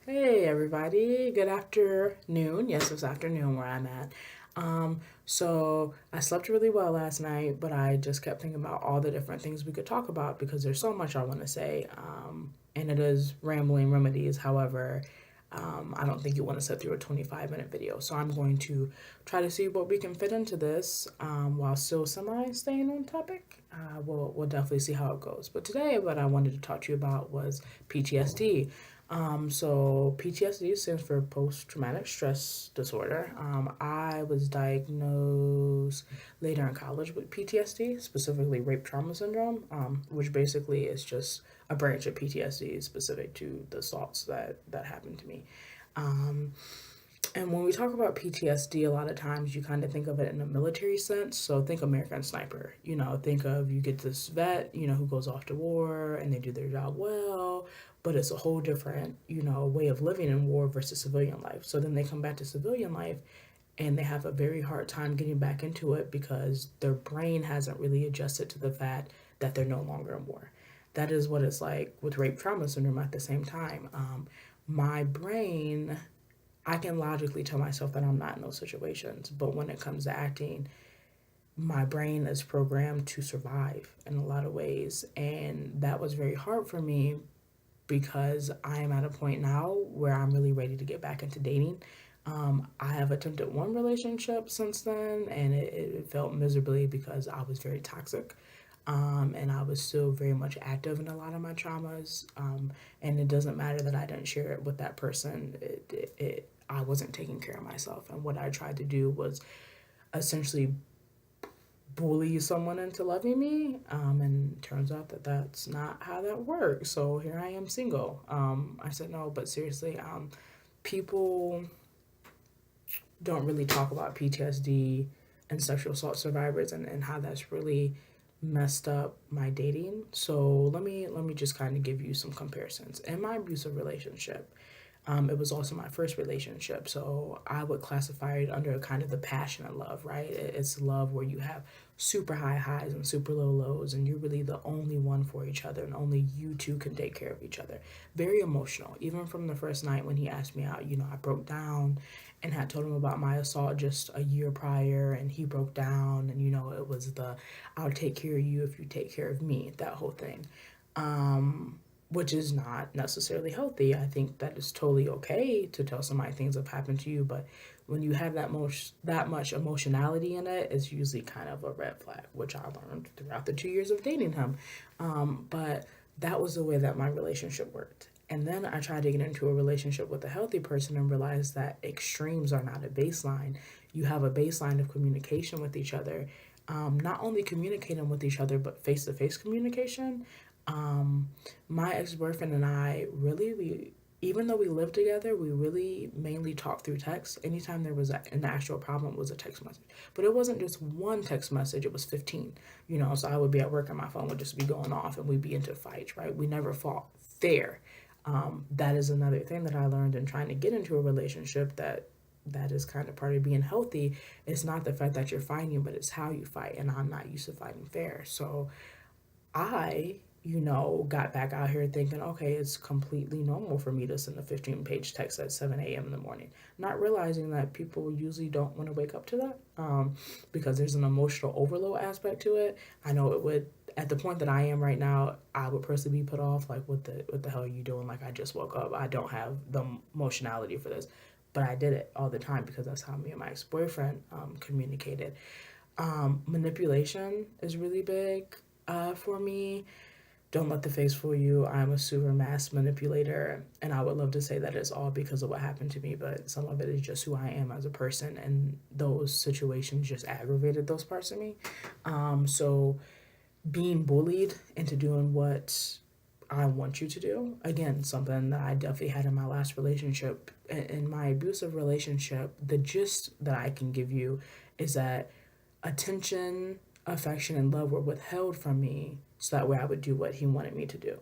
Hey everybody, good afternoon. Yes, it's afternoon where I'm at. So I slept really well last night, but I just kept thinking about all the different things we could talk about because there's so much I want to say. And it is rambling remedies. However, I don't think you want to sit through a 25-minute video. So I'm going to try to see what we can fit into this while still semi staying on topic. We'll definitely see how it goes. But today, what I wanted to talk to you about was PTSD. So PTSD stands for post traumatic stress disorder. I was diagnosed later in college with PTSD, specifically rape trauma syndrome, which basically is just a branch of PTSD specific to the assaults that happened to me. Um, and when we talk about PTSD, a lot of times you kind of think of it in a military sense. So think American Sniper. Think of you get this vet, who goes off to war and they do their job well, but it's a whole different, way of living in war versus civilian life. So then they come back to civilian life and they have a very hard time getting back into it because their brain hasn't really adjusted to the fact that they're no longer in war. That is what it's like with rape trauma syndrome at the same time. My brain, I can logically tell myself that I'm not in those situations, but when it comes to acting, my brain is programmed to survive in a lot of ways. And that was very hard for me because I am at a point now where I'm really ready to get back into dating. I have attempted one relationship since then, and it felt miserably because I was very toxic. And I was still very much active in a lot of my traumas. And it doesn't matter that I didn't share it with that person. I wasn't taking care of myself. And what I tried to do was essentially bully someone into loving me. And turns out that that's not how that works. So here I am single. I said no, but seriously, people don't really talk about PTSD and sexual assault survivors and how that's really messed up my dating. So let me just kind of give you some comparisons. In my abusive relationship, it was also my first relationship, so I would classify it under kind of the passionate love, right? It's love where you have super high highs and super low lows, and you're really the only one for each other, and only you two can take care of each other. Very emotional. Even from the first night when he asked me out, I broke down and had told him about my assault just a year prior, and he broke down, and it was the I'll take care of you if you take care of me, that whole thing. Which is not necessarily healthy. I think that it's totally okay to tell somebody things have happened to you, but when you have that much emotionality in it, it's usually kind of a red flag, which I learned throughout the 2 years of dating him. But that was the way that my relationship worked. And then I tried to get into a relationship with a healthy person and realized that extremes are not a baseline. You have a baseline of communication with each other, not only communicating with each other, but face to face communication. Um, my ex boyfriend and I really, even though we lived together, we really mainly talked through text. Anytime there was an actual problem, it was a text message. But it wasn't just one text message, it was 15. So I would be at work and my phone would just be going off and we'd be into fights, right? We never fought fair. That is another thing that I learned in trying to get into a relationship that is kind of part of being healthy. It's not the fact that you're fighting, but it's how you fight. And I'm not used to fighting fair. So I, got back out here thinking, okay, it's completely normal for me to send a 15-page text at 7 a.m. in the morning. Not realizing that people usually don't want to wake up to that because there's an emotional overload aspect to it. I know it would, at the point that I am right now, I would personally be put off, like, what the hell are you doing? Like, I just woke up. I don't have the emotionality for this. But I did it all the time because that's how me and my ex boyfriend communicated. Manipulation is really big for me. Don't let the face fool you. I'm a super mass manipulator, and I would love to say that it's all because of what happened to me, but some of it is just who I am as a person, and those situations just aggravated those parts of me. So being bullied into doing what I want you to do, again, something that I definitely had in my last relationship. In my abusive relationship, the gist that I can give you is that attention, affection, and love were withheld from me so that way I would do what he wanted me to do.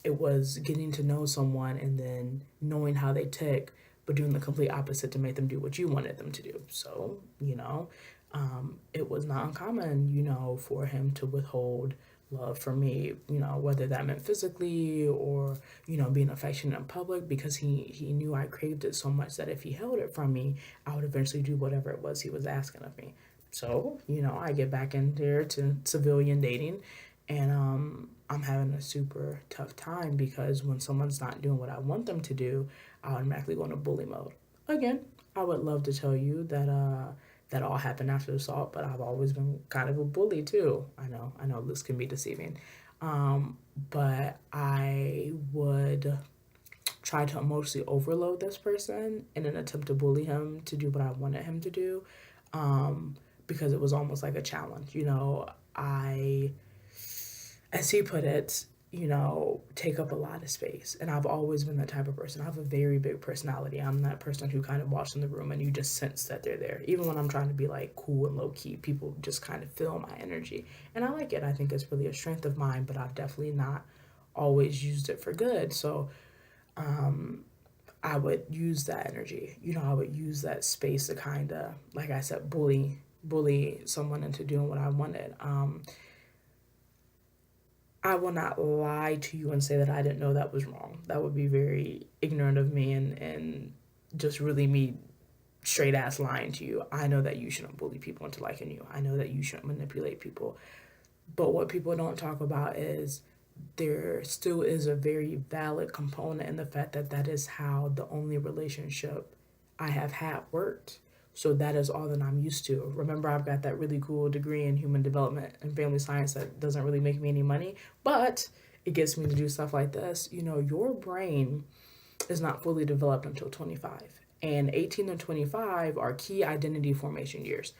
It was getting to know someone and then knowing how they tick, but doing the complete opposite to make them do what you wanted them to do. So, it was not uncommon, for him to withhold love for me, whether that meant physically or, being affectionate in public, because he knew I craved it so much that if he held it from me, I would eventually do whatever it was he was asking of me. So, I get back in there to civilian dating, and I'm having a super tough time because when someone's not doing what I want them to do, I automatically go into bully mode. Again, I would love to tell you that that all happened after the assault, but I've always been kind of a bully too. I know this can be deceiving. But I would try to emotionally overload this person in an attempt to bully him to do what I wanted him to do, because it was almost like a challenge. I, as he put it, take up a lot of space. And I've always been that type of person. I have a very big personality. I'm that person who kind of walks in the room and you just sense that they're there. Even when I'm trying to be like cool and low key, people just kind of feel my energy. And I like it. I think it's really a strength of mine, but I've definitely not always used it for good. So I would use that energy. I would use that space to kind of, like I said, bully someone into doing what I wanted. I will not lie to you and say that I didn't know that was wrong. That would be very ignorant of me, and just really me straight ass lying to you. I know that you shouldn't bully people into liking you. I know that you shouldn't manipulate people. But what people don't talk about is there still is a very valid component in the fact that that is how the only relationship I have had worked. So that is all that I'm used to. Remember, I've got that really cool degree in human development and family science that doesn't really make me any money, but it gets me to do stuff like this. Your brain is not fully developed until 25. And 18 and 25 are key identity formation years.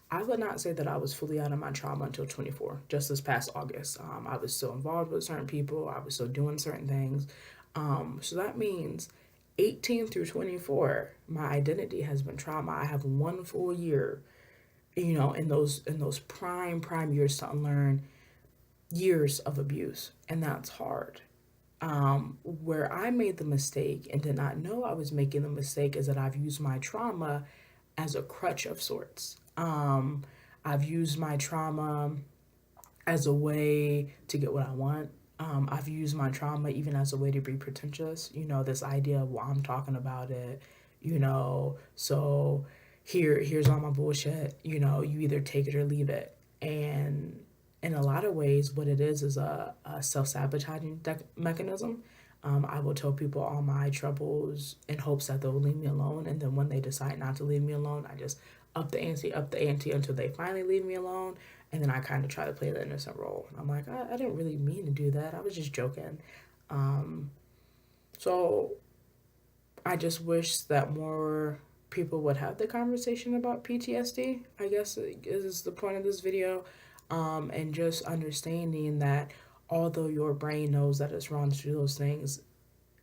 I would not say that I was fully out of my trauma until 24, just this past August. I was still involved with certain people, I was still doing certain things. So that means 18 through 24, my identity has been trauma. I have one full year, in those prime years to unlearn years of abuse, and that's hard. Where I made the mistake and did not know I was making the mistake is that I've used my trauma as a crutch of sorts. I've used my trauma as a way to get what I want. I've used my trauma even as a way to be pretentious. This idea of, well, I'm talking about it, so here's all my bullshit. You either take it or leave it. And in a lot of ways, what it is a self-sabotaging mechanism. I will tell people all my troubles in hopes that they'll leave me alone. And then when they decide not to leave me alone, I just up the ante until they finally leave me alone. And then I kind of try to play the innocent role. I'm like, I didn't really mean to do that. I was just joking. Um, so I just wish that more people would have the conversation about PTSD, I guess is the point of this video. And just understanding that although your brain knows that it's wrong to do those things,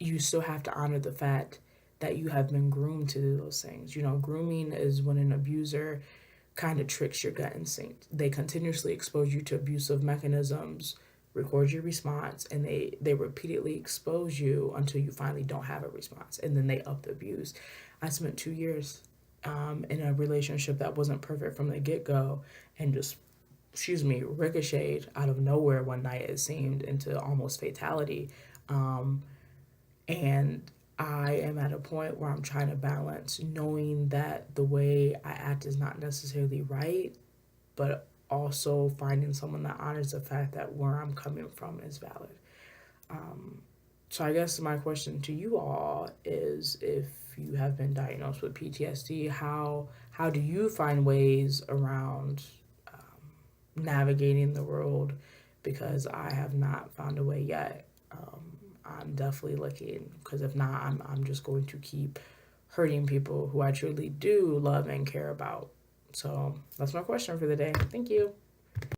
you still have to honor the fact that you have been groomed to do those things. Grooming is when an abuser kind of tricks your gut instinct. They continuously expose you to abusive mechanisms, record your response, and they repeatedly expose you until you finally don't have a response, and then they up the abuse. I spent 2 years in a relationship that wasn't perfect from the get-go, and just, ricocheted out of nowhere one night, it seemed, into almost fatality. And I am at a point where I'm trying to balance knowing that the way I act is not necessarily right, but also finding someone that honors the fact that where I'm coming from is valid. So I guess my question to you all is, if you have been diagnosed with PTSD, how do you find ways around navigating the world? Because I have not found a way yet. I'm definitely looking, because if not, I'm just going to keep hurting people who I truly do love and care about. So that's my question for the day. Thank you.